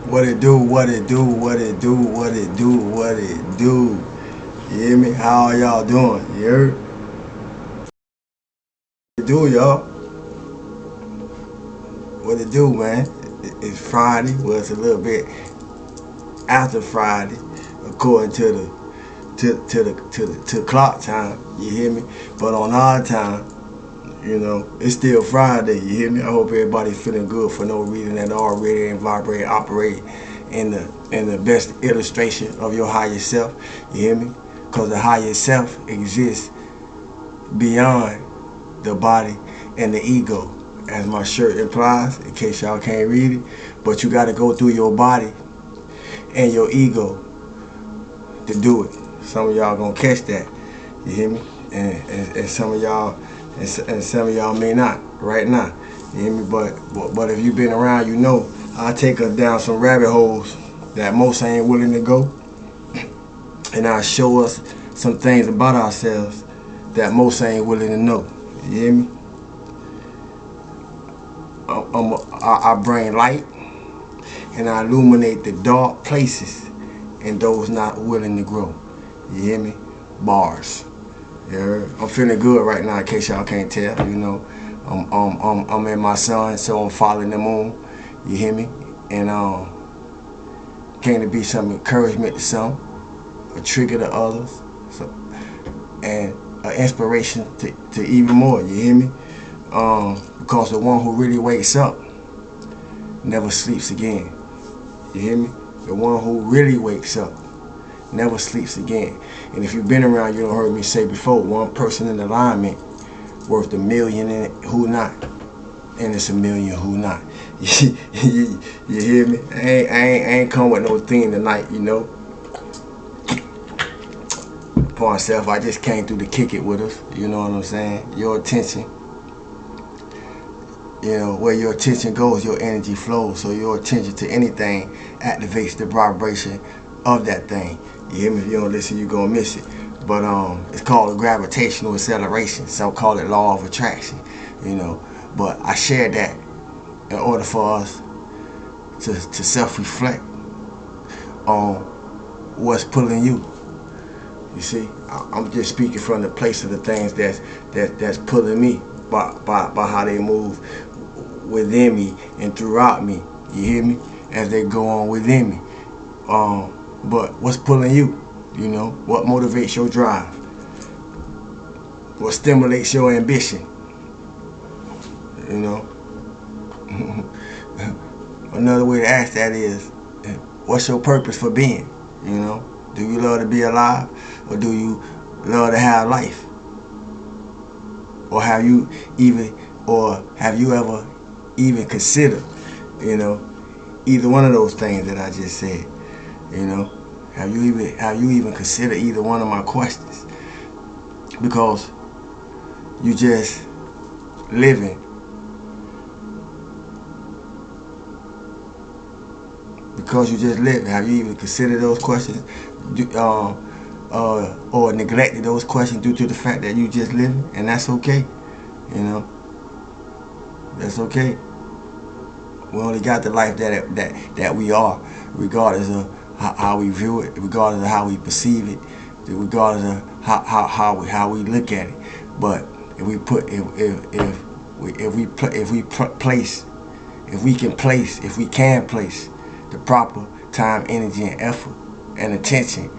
What it do, what it do, what it do, what it do, what it do. You hear me? How are y'all doing? You heard? What it do, y'all? What it do, man? It's Friday. Well, it's a little bit after Friday, according to the clock time. You hear me? But on our time, it's still Friday. You hear me? I hope everybody's feeling good for no reason at all. Ready and vibrate, operate in the best illustration of your higher self. You hear me? Because the higher self exists beyond the body and the ego, as my shirt implies. In case y'all can't read it, but you got to go through your body and your ego to do it. Some of y'all gonna catch that. You hear me? And some of y'all and some of y'all may not right now. You hear me? But if you've been around, you know I'll take us down some rabbit holes that most ain't willing to go, and I'll show us some things about ourselves that most ain't willing to know. You hear me? I bring light and I illuminate the dark places and those not willing to grow. You hear me? Bars. Yeah, I'm feeling good right now. In case y'all can't tell, I'm in my sun, so I'm following the moon. You hear me? And came to be some encouragement to some, a trigger to others, so, and an inspiration to even more. You hear me? Because the one who really wakes up never sleeps again. You hear me? The one who really wakes up never sleeps again. And if you've been around, you don't heard me say before, one person in alignment worth a million in it, who not? And it's a million who not. You hear me? I ain't come with no theme tonight, For myself, I just came through to kick it with us. You know what I'm saying? Your attention. Where your attention goes, your energy flows. So your attention to anything activates the vibration of that thing. You hear me? If you don't listen, you're going to miss it. But it's called a gravitational acceleration. Some call it law of attraction, But I share that in order for us to self-reflect on what's pulling you. You see, I'm just speaking from the place of the things that's pulling me by how they move within me and throughout me. You hear me? As they go on within me. But what's pulling you? What motivates your drive? What stimulates your ambition? Another way to ask that is, what's your purpose for being? Do you love to be alive, or do you love to have life? Or have you ever even considered, either one of those things that I just said? Have you even considered either one of my questions? Because you just living. Because you just living. Have you even considered those questions? Or neglected those questions due to the fact that you just living? And that's okay. That's okay. We only got the life that we are, regardless of how we view it, regardless of how we perceive it, regardless of how we look at it. But if we can place the proper time, energy, and effort and attention,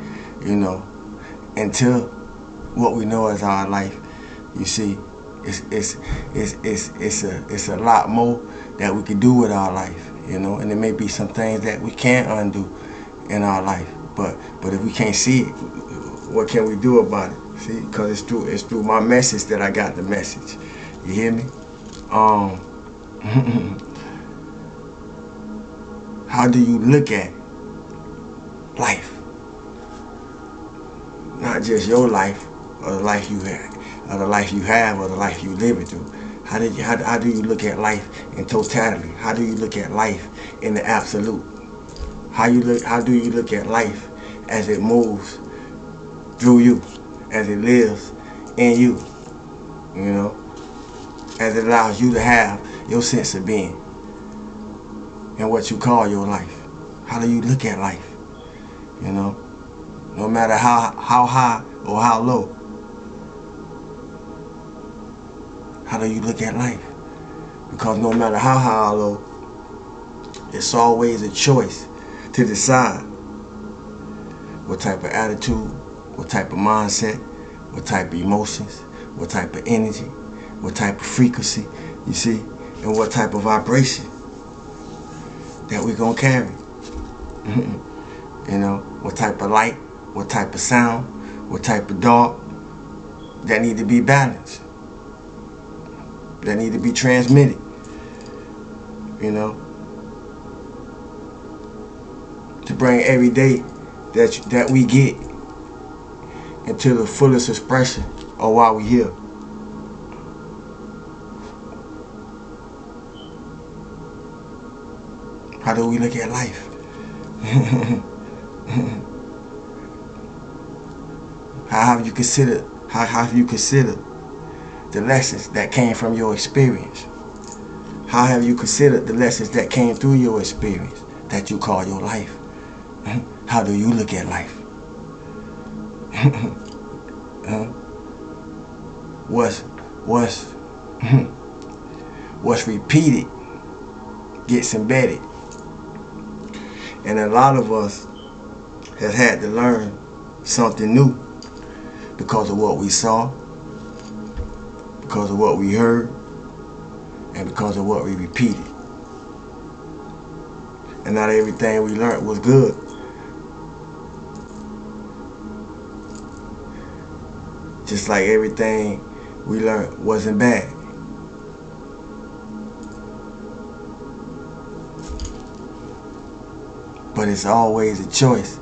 into what we know as our life, you see, it's a lot more that we can do with our life, and there may be some things that we can't undo in our life, but if we can't see it, what can we do about it? See, because it's through my message that I got the message. You hear me? How do you look at life? Not just your life, or the life you have, or the life you have, or the life you living through. How do you look at life in totality? How do you look at life in the absolute? How do you look at life as it moves through you, as it lives in you, as it allows you to have your sense of being and what you call your life. How do you look at life? You know, no matter how high or how low, how do you look at life? Because no matter how high or low, it's always a choice to decide what type of attitude, what type of mindset, what type of emotions, what type of energy, what type of frequency, you see, and what type of vibration that we're going to carry. You know, what type of light, what type of sound, what type of dark, that need to be balanced, that need to be transmitted, you know, to bring every day that we get into the fullest expression of why we here. How do we look at life? How have you considered the lessons that came from your experience? How have you considered the lessons that came through your experience that you call your life? How do you look at life? What's repeated gets embedded. And a lot of us have had to learn something new because of what we saw, because of what we heard, and because of what we repeated. And not everything we learned was good. Just like everything we learned wasn't bad. But it's always a choice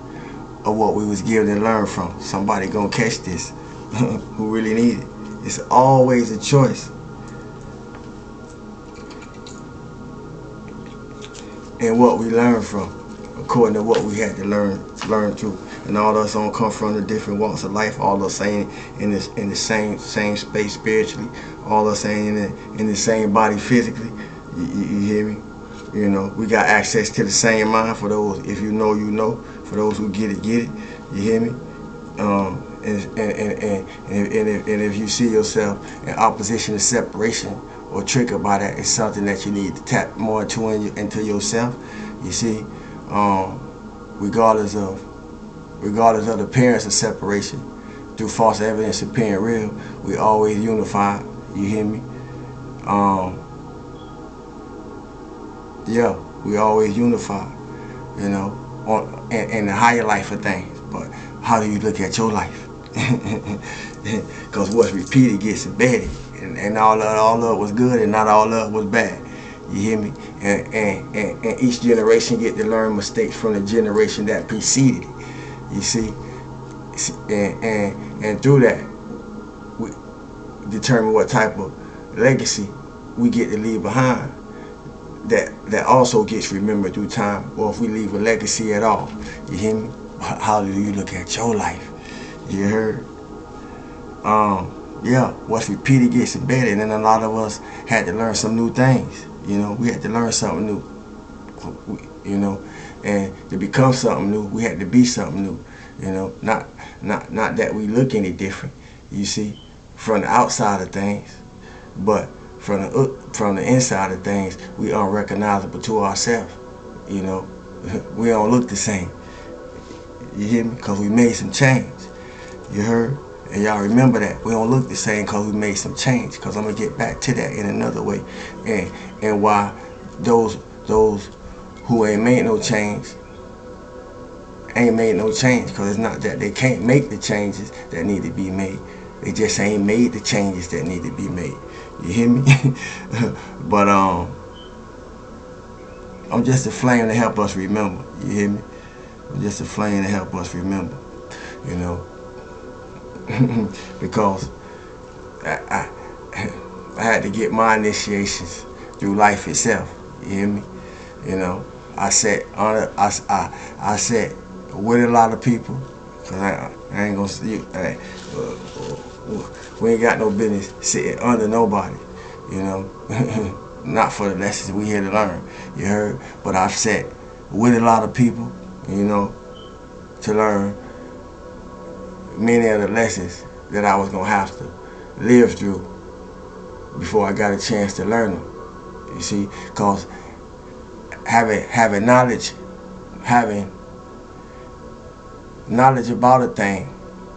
of what we was given and learned from. Somebody gonna catch this who really need it. It's always a choice. And what we learn from, according to what we had to learn through. And all of us don't come from the different walks of life. All of us ain't in the same space spiritually. All of us ain't in the same body physically. You hear me? You know, we got access to the same mind. For those, if you know, you know. For those who get it, get it. You hear me? And if you see yourself in opposition to separation or triggered by that, it's something that you need to tap more into yourself. You see, regardless of the appearance of separation, through false evidence appearing real, we always unified. You hear me? Yeah, we always unified, you know, in the higher life of things. But how do you look at your life? Because what's repeated gets embedded, and all of it was good, and not all of it was bad. You hear me? And each generation get to learn mistakes from the generation that preceded it. You see, and through that, we determine what type of legacy we get to leave behind. That also gets remembered through time, or if we leave a legacy at all. You hear me? How do you look at your life? You heard? Yeah, what's repeated gets embedded, and then a lot of us had to learn some new things. You know, we had to learn something new. You know, and to become something new, we had to be something new. You know, not that we look any different. You see, from the outside of things, but from the inside of things, we unrecognizable to ourselves. You know, we don't look the same. You hear me? Because we made some change. You heard? And y'all remember that. We don't look the same because we made some change. Because I'm going to get back to that in another way. And why those who ain't made no change ain't made no change. Because it's not that they can't make the changes that need to be made. They just ain't made the changes that need to be made. You hear me? But I'm just a flame to help us remember. You hear me? I'm just a flame to help us remember. You know, because I had to get my initiations through life itself. You hear me? You know, I sat with a lot of people. Cause I ain't gonna see. We ain't got no business sitting under nobody, you know. Not for the lessons we here to learn, you heard. But I've sat with a lot of people, you know, to learn many of the lessons that I was gonna have to live through before I got a chance to learn them. You see, because having knowledge about a thing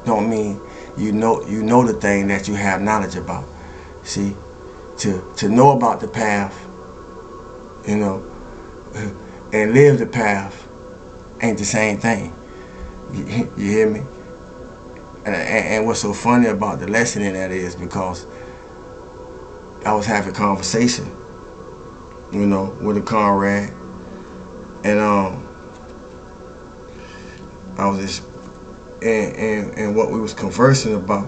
don't mean you know the thing that you have knowledge about. See, to know about the path, you know, and live the path ain't the same thing. You hear me? And what's so funny about the lesson in that is because I was having a conversation, you know, with a comrade, and I was just and what we was conversing about,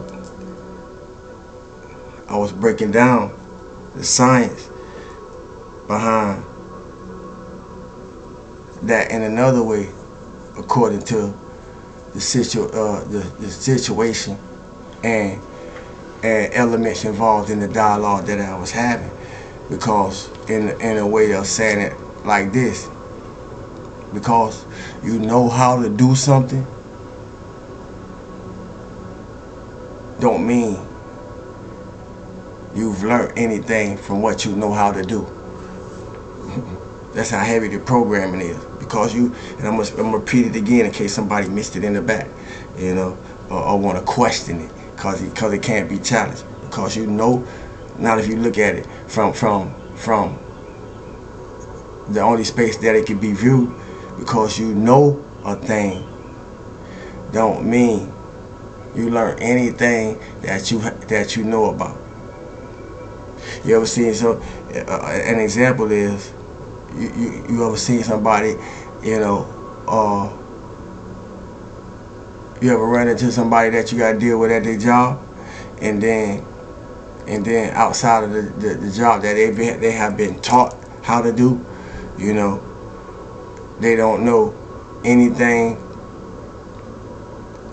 I was breaking down the science behind that in another way, according to the situation and elements involved in the dialogue that I was having. Because in a way of saying it like this, because you know how to do something don't mean you've learned anything from what you know how to do. That's how heavy the programming is. Because you, and I'm gonna repeat it again in case somebody missed it in the back, you know, or want to question it, because it can't be challenged. Because you know, not if you look at it from the only space that it can be viewed, because you know a thing don't mean you learn anything that you know about. You ever seen an example is you ever seen somebody, you know, you ever run into somebody that you gotta deal with at their job, and then outside of the job that they have been taught how to do, you know, they don't know anything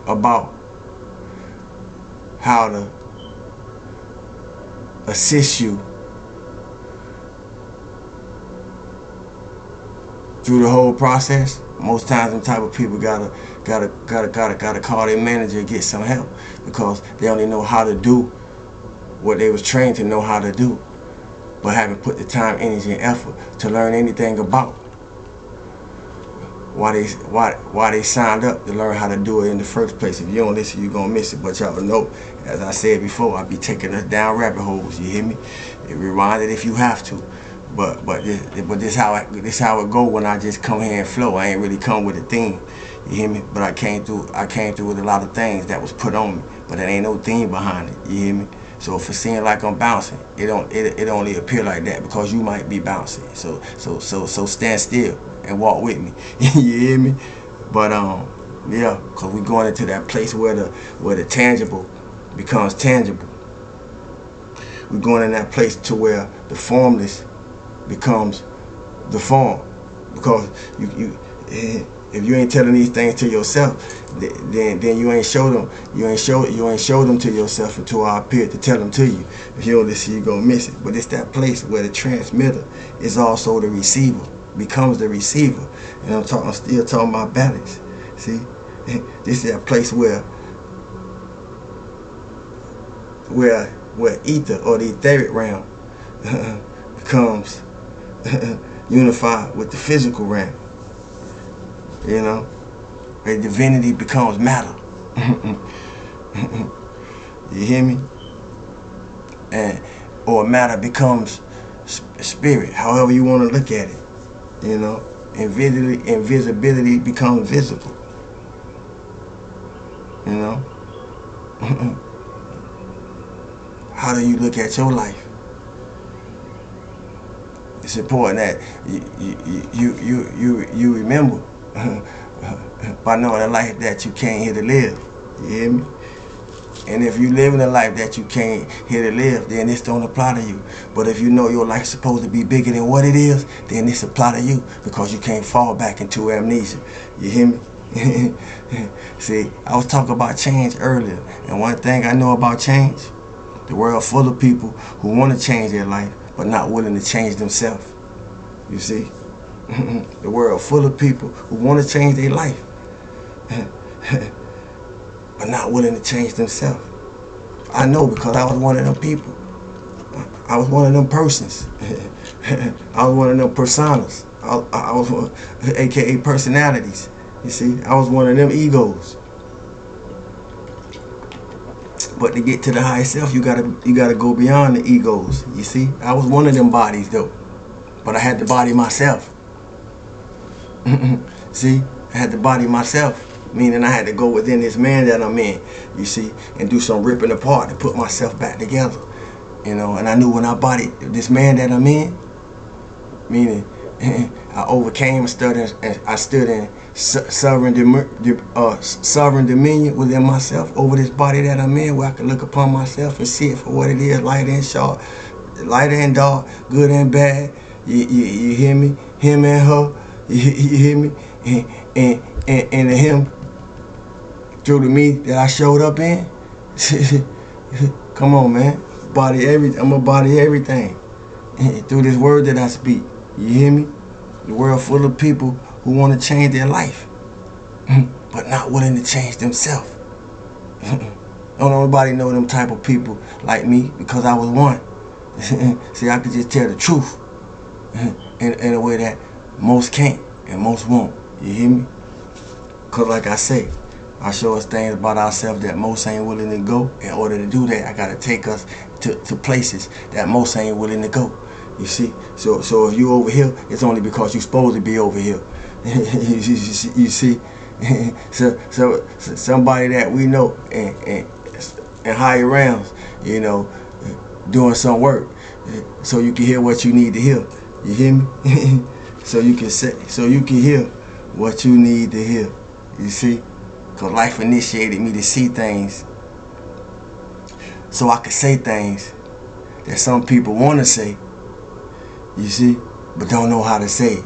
about how to assist you through the whole process. Most times, them type of people gotta call their manager and get some help, because they only know how to do what they was trained to know how to do, but haven't put the time, energy, and effort to learn anything about why they signed up to learn how to do it in the first place. If you don't listen, you're gonna miss it. But y'all know, as I said before, I be taking us down rabbit holes. You hear me? Rewind it if you have to. But this how it go when I just come here and flow. I ain't really come with a theme. You hear me? But I came through with a lot of things that was put on me, but there ain't no theme behind it. You hear me? So if it seems like I'm bouncing, it only appear like that because you might be bouncing. So stand still and walk with me. You hear me? But yeah, cause we going into that place where the tangible becomes tangible. We're going in that place to where the formless becomes the form. Because if you ain't telling these things to yourself, then you ain't show them to yourself until I appear to tell them to you. If you don't listen, you gonna miss it. But it's that place where the transmitter is also the receiver, becomes the receiver. And I'm still talking about balance. See, this is that place where ether, or the etheric realm, becomes unified with the physical realm. You know, where divinity becomes matter. You hear me? Or matter becomes spirit, however you want to look at it. You know, invisibility becomes visible. You know. How do you look at your life? It's important that you remember by knowing a life that you came here to live. You hear me? And if you live in a life that you came here to live, then this don't apply to you. But if you know your life's supposed to be bigger than what it is, then this apply to you, because you can't fall back into amnesia. You hear me? See, I was talking about change earlier, and one thing I know about change, the world full of people who want to change their life but not willing to change themselves. You see? The world full of people who want to change their life, but not willing to change themselves. I know, because I was one of them people. I was one of them persons. I was one of them personas. I was one, aka personalities. You see, I was one of them egos. But to get to the higher self, you gotta go beyond the egos. You see, I was one of them bodies though, but I had to body myself. See, I had to body myself, meaning I had to go within this man that I'm in. You see, and do some ripping apart to put myself back together. You know, and I knew when I bodied this man that I'm in, meaning I overcame and I stood in sovereign dominion within myself over this body that I'm in, where I could look upon myself and see it for what it is, light and short, light and dark, good and bad. You hear me? Him and her. You hear me? And the him through the me that I showed up in. Come on, man. Body everything. I'm gonna body everything through this word that I speak. You hear me? The world full of people who want to change their life, but not willing to change themselves. Don't nobody know them type of people like me, because I was one. See, I could just tell the truth in a way that most can't and most won't. You hear me? Because like I say, I show us things about ourselves that most ain't willing to go. In order to do that, I got to take us to places that most ain't willing to go. You see? So if you over here, it's only because you're supposed to be over here. You see? so somebody that we know in higher realms, you know, doing some work, so you can hear what you need to hear. You hear me? so you can hear what you need to hear. You see? Because life initiated me to see things, so I could say things that some people want to say, you see, but don't know how to say it.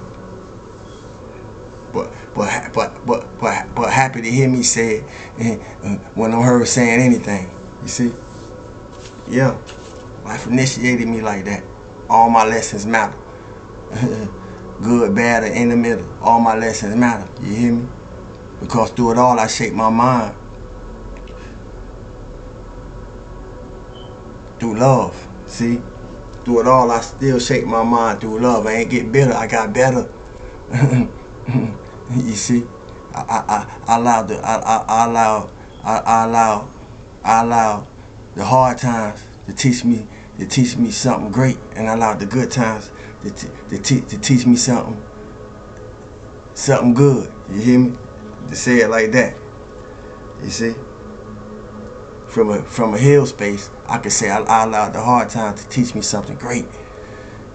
But happy to hear me say it when I'm heard saying anything. You see? Yeah, life initiated me like that. All my lessons matter. Good, bad, or in the middle. All my lessons matter. You hear me? Because through it all, I shape my mind through love. See? Through it all, I still shape my mind through love. I ain't get bitter. I got better. You see? I allow the hard times to teach me something great, and I allow the good times to teach me something good. You hear me? To say it like that. You see? From a hill space, I could say I allowed the hard times to teach me something great,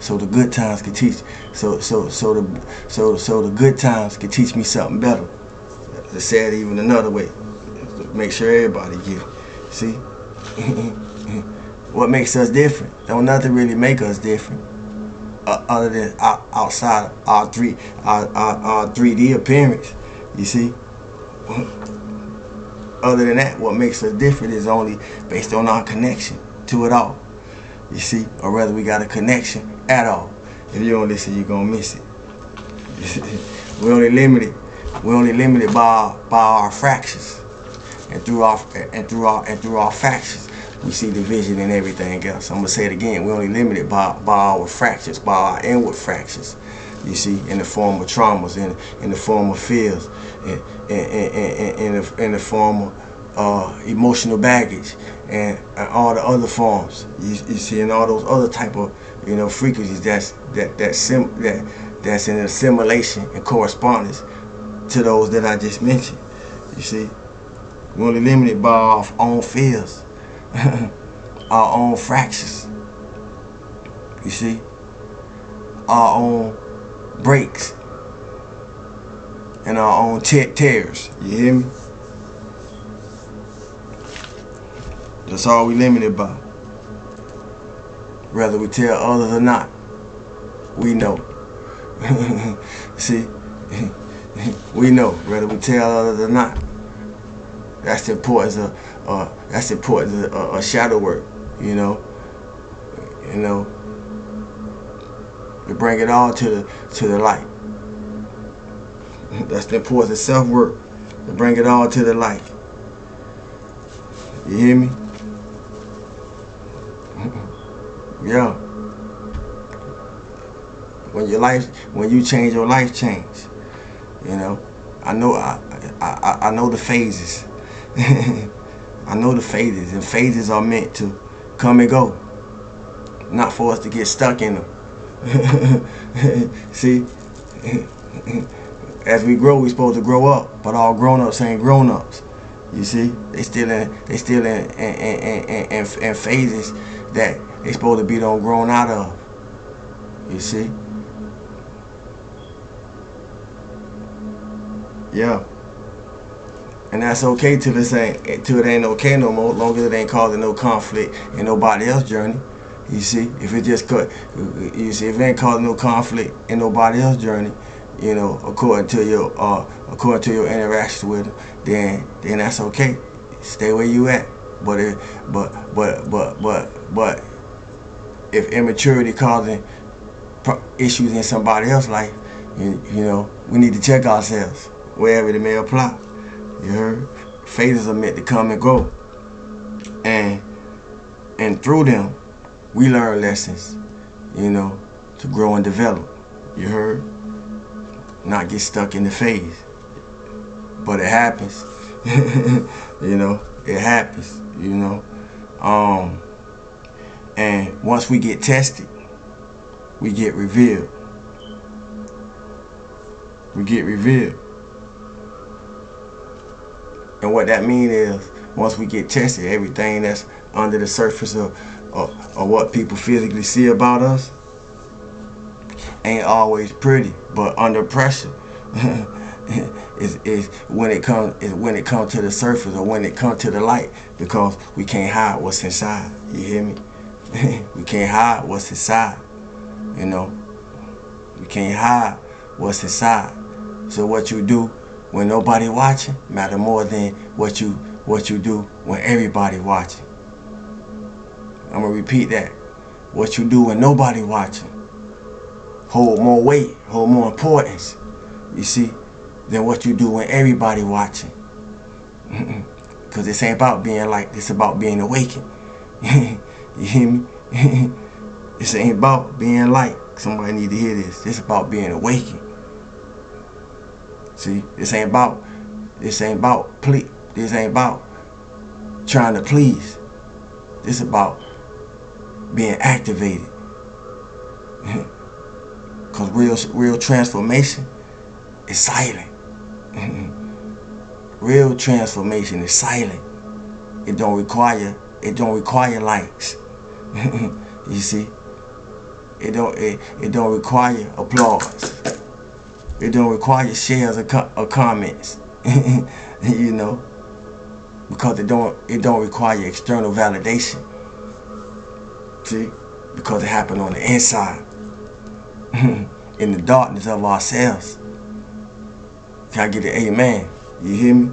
so the good times could teach. So the good times could teach me something better. To say it even another way, to make sure everybody get it. See? What makes us different? Don't nothing really make us different, other than outside our 3D appearance. You see? Other than that, what makes us different is only based on our connection to it all. You see? Or whether we got a connection at all. If you don't listen, you're gonna miss it. We're only limited by our fractions. And through our fractions, we see division and everything else. I'm gonna say it again. We're only limited by our fractions, by our inward fractions. You see, in the form of traumas, in the form of fears, in the form of emotional baggage, and all the other forms. You see, and all those other type of frequencies that's in assimilation and correspondence to those that I just mentioned. You see, we're only limited by our own fears, our own fractions. You see, our own breaks and our own tears. You hear me? That's all we limited by. Whether we tell others or not, we know. See, we know whether we tell others or not. That's the importance of shadow work. To bring it all to the light. That's the importance of self-work, to bring it all to the light. You hear me? Yeah. When you change, your life change. You know, I know the phases. I know the phases, and phases are meant to come and go, not for us to get stuck in them. See, as we grow, we're supposed to grow up, but all grown-ups ain't grown-ups. You see, they still in phases that they supposed to be done grown out of. You see. Yeah. And that's okay till it ain't okay no more, long as it ain't causing no conflict in nobody else's journey. You see, if it just if it ain't causing no conflict in nobody else's journey, you know, according to your interaction with them, then that's okay. Stay where you at. But if immaturity causing issues in somebody else's life, you know, we need to check ourselves wherever it may apply. You heard? Phases are meant to come and go, and through them, we learn lessons, you know, to grow and develop. You heard? Not get stuck in the phase. But it happens. You know, it happens. You know, and once we get tested, we get revealed. We get revealed. And what that means is, once we get tested, everything that's under the surface of what people physically see about us ain't always pretty, but under pressure is when it comes to the surface, or when it comes to the light, because we can't hide what's inside. You hear me? We can't hide what's inside. You know, we can't hide what's inside. So what you do when nobody watching matter more than what you do when everybody watching. I'm gonna repeat that. What you do when nobody watching hold more weight, hold more importance, you see, than what you do when everybody watching. Because this ain't about being like, this about being awakened. You hear me? This ain't about being like. Somebody need to hear this. This about being awakened. See, this ain't about trying to please. This about being activated. Cause real transformation is silent. Real transformation is silent. It don't require likes. You see, it don't require applause. It don't require shares or comments. You know, because it don't require external validation. See, because it happened on the inside, in the darkness of ourselves. Can I get an amen? You hear me?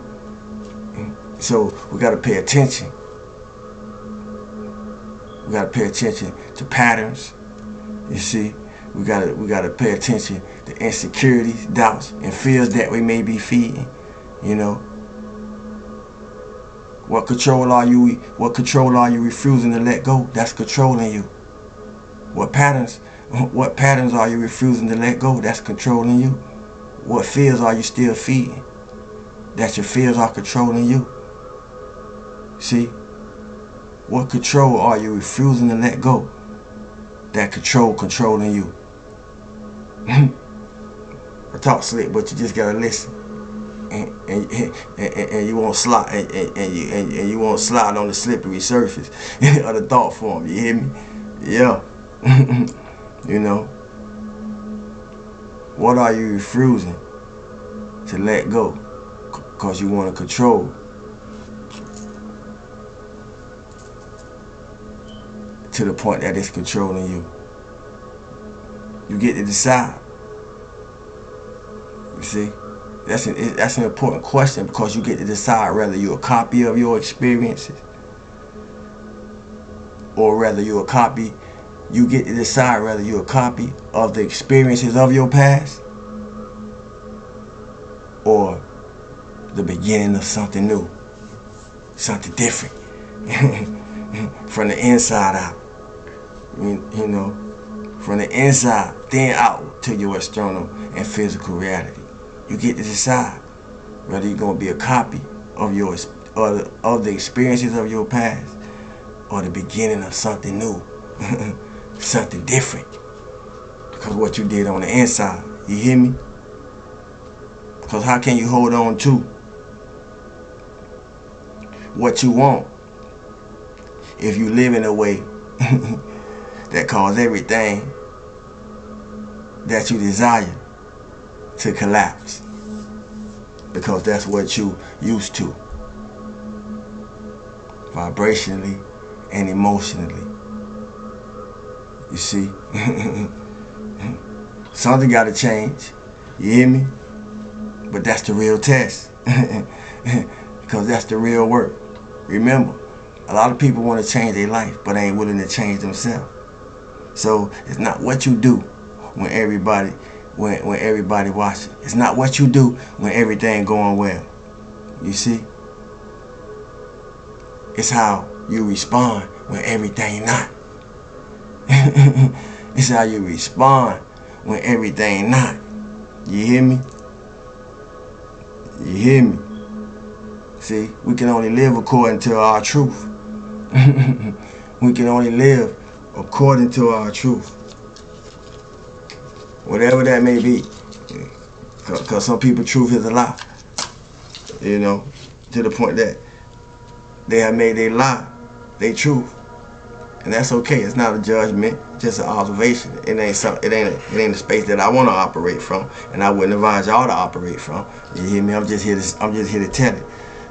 So we gotta pay attention. We gotta pay attention to patterns. You see, we gotta pay attention to insecurities, doubts, and fears that we may be feeding. You know, what control are you refusing to let go? That's controlling you. What patterns are you refusing to let go? That's controlling you. What fears are you still feeding? That your fears are controlling you. See? What control are you refusing to let go? That controlling you. I talk slick, but you just gotta listen. And you won't slide and you won't slide on the slippery surface of the thought form. You hear me? Yeah. You know, what are you refusing to let go because you want to control? To the point that it's controlling you. You get to decide. You see, that's an important question, because you get to decide whether you're a copy of your experiences, or whether you're a copy. You get to decide whether you're a copy of the experiences of your past, the beginning of something new, something different, from the inside out. You know, from the inside, then out to your external and physical reality. You get to decide whether you're gonna be a copy of of the experiences of your past, or the beginning of something new, something different. Because what you did on the inside, you hear me? Because how can you hold on to what you want if you live in a way that cause everything that you desire to collapse? Because that's what you used to, vibrationally and emotionally. You see? Something got to change. You hear me? But that's the real test. Because that's the real work. Remember, a lot of people want to change their life, but ain't willing to change themselves. So it's not what you do when everybody watching. It's not what you do when everything going well. You see? It's how you respond when everything not. It's how you respond when everything not. You hear me? You hear me? See, we can only live according to our truth. We can only live according to our truth. Whatever that may be. Because some people's truth is a lie. You know, to the point that they have made their lie their truth. And that's okay. It's not a judgment, just an observation. It ain't a space that I want to operate from, and I wouldn't advise y'all to operate from. You hear me? I'm just here to tell it.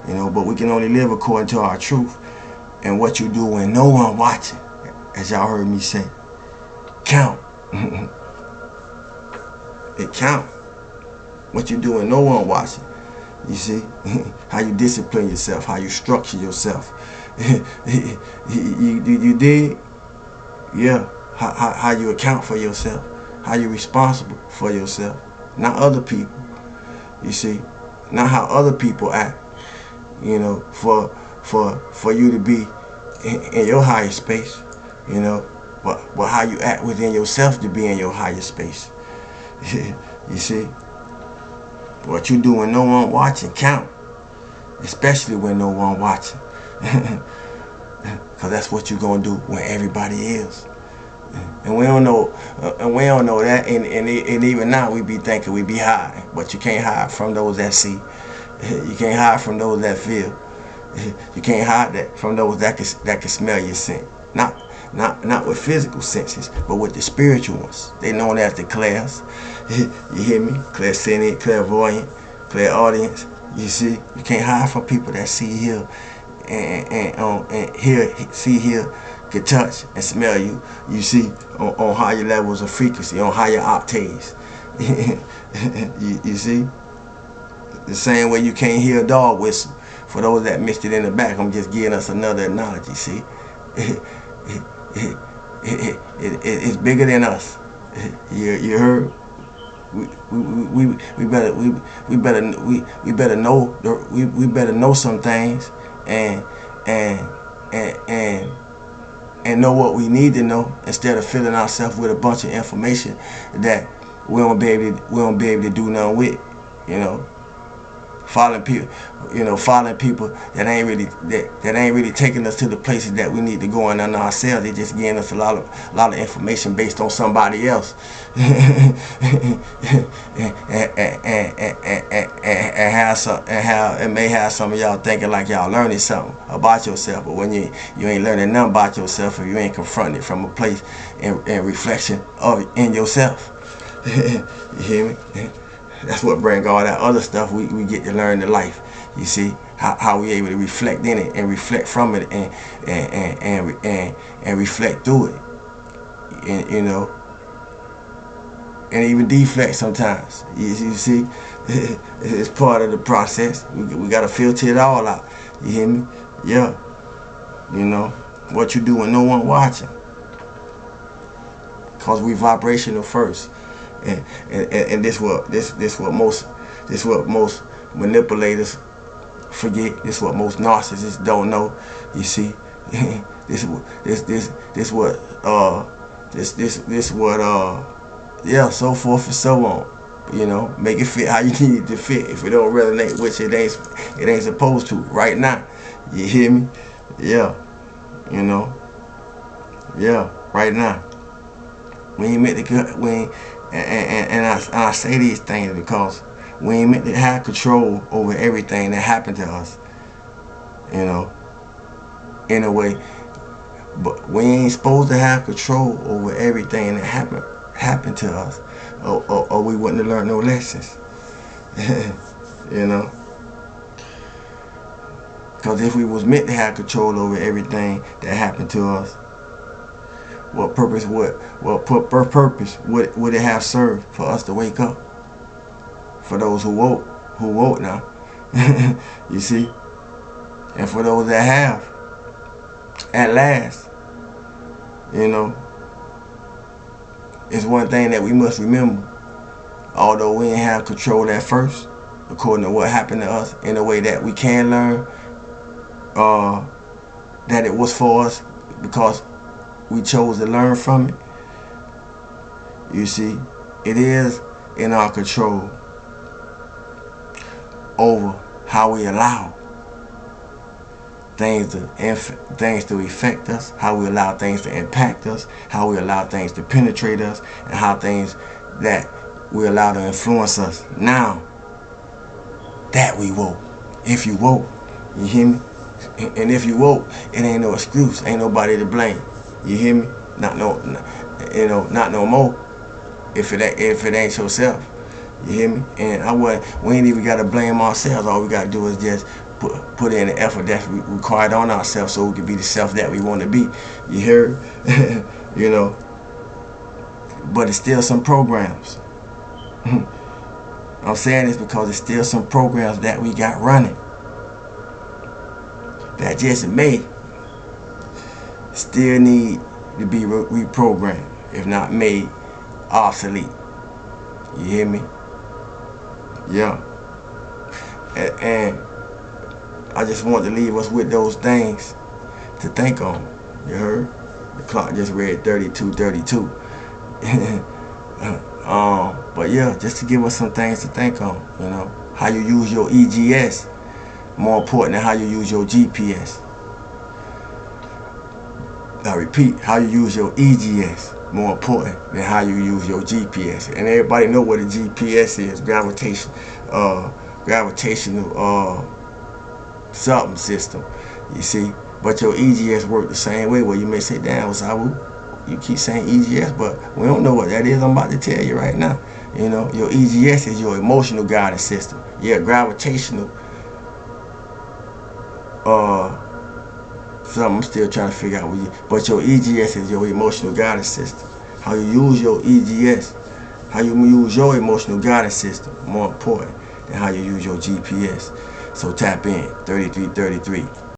You know, but we can only live according to our truth. And what you do when no one watching, as y'all heard me say, count. It count. What you do when no one watching. You see? How you discipline yourself, how you structure yourself. You dig? Yeah. How you account for yourself, how you responsible for yourself, not other people. You see, not how other people act. You know, for you to be in your higher space. You know, but how you act within yourself to be in your higher space. You see, what you do when no one watching count, especially when no one watching. Because that's what you're gonna do when everybody is. And we don't know that, and even now we be thinking we be hiding, but you can't hide from those that see. You can't hide from those that feel. You can't hide that from those that can smell your scent. Not with physical senses, but with the spiritual ones. They known as the clairs. You hear me? Clairsentient, clairvoyant, clairaudience. You see, you can't hide from people that see, hear, and hear, see, hear, can touch and smell you. You see, on higher levels of frequency, on higher octaves. you see, the same way you can't hear a dog whistle. For those that missed it in the back, I'm just giving us another analogy. See, it's bigger than us. You heard? We better know some things and know what we need to know, instead of filling ourselves with a bunch of information that we won't be able to do nothing with. You know, following people that ain't really taking us to the places that we need to go in ourselves. They just giving us a lot of information based on somebody else. and may have some of y'all thinking like y'all learning something about yourself, but when you ain't learning nothing about yourself, if you ain't confronted from a place and reflection in yourself. You hear me? That's what bring all that other stuff we get to learn in life. You see how we able to reflect in it and reflect from it and reflect through it. And, you know, and even deflect sometimes. You see, it's part of the process. We gotta filter it all out. You hear me? Yeah. You know what you do when no one watching. Cause we vibrational first. And this what most manipulators forget. This is what most narcissists don't know. You see, this what yeah, so forth and so on. You know, make it fit how you need it to fit. If it don't resonate with you, it ain't supposed to right now. You hear me? Yeah, you know. Yeah, right now. We ain't meant to. We ain't, I say these things because we ain't meant to have control over everything that happened to us. You know, in a way, but we ain't supposed to have control over everything that happened to us, or we wouldn't have learned no lessons. You know, because if we was meant to have control over everything that happened to us, what purpose would it have served for us to wake up? For those who woke now, you see, and for those that have, at last, you know, it's one thing that we must remember. Although we didn't have control at first, according to what happened to us, in a way that we can learn that it was for us because we chose to learn from it. You see, it is in our control over how we allow things to affect us, how we allow things to impact us, how we allow things to penetrate us, and how things that we allow to influence us. Now that we woke, if you woke, you hear me? And if you woke, it ain't no excuse, ain't nobody to blame. You hear me? Not no more. If it ain't yourself, you hear me? And we ain't even gotta blame ourselves. All we gotta do is just put in the effort that's required on ourselves so we can be the self that we want to be. You hear? You know. But it's still some programs. I'm saying this because it's still some programs that we got running that just may still need to be reprogrammed, if not made obsolete. You hear me? Yeah. And I just want to leave us with those things to think on. You heard? The clock just read 32:32. But yeah, just to give us some things to think on. You know, how you use your EGS, more important than how you use your GPS. I repeat, how you use your EGS, more important than how you use your GPS. And everybody know what a GPS is, gravitational something system, you see. But your EGS work the same way. Well, you may say, damn, Sabu, you keep saying EGS, but we don't know what that is. I'm about to tell you right now. You know, your EGS is your emotional guidance system. Yeah, gravitational something I'm still trying to figure out what but your EGS is your emotional guidance system. How you use your EGS, how you use your emotional guidance system, more important than how you use your GPS. So tap in, 3333.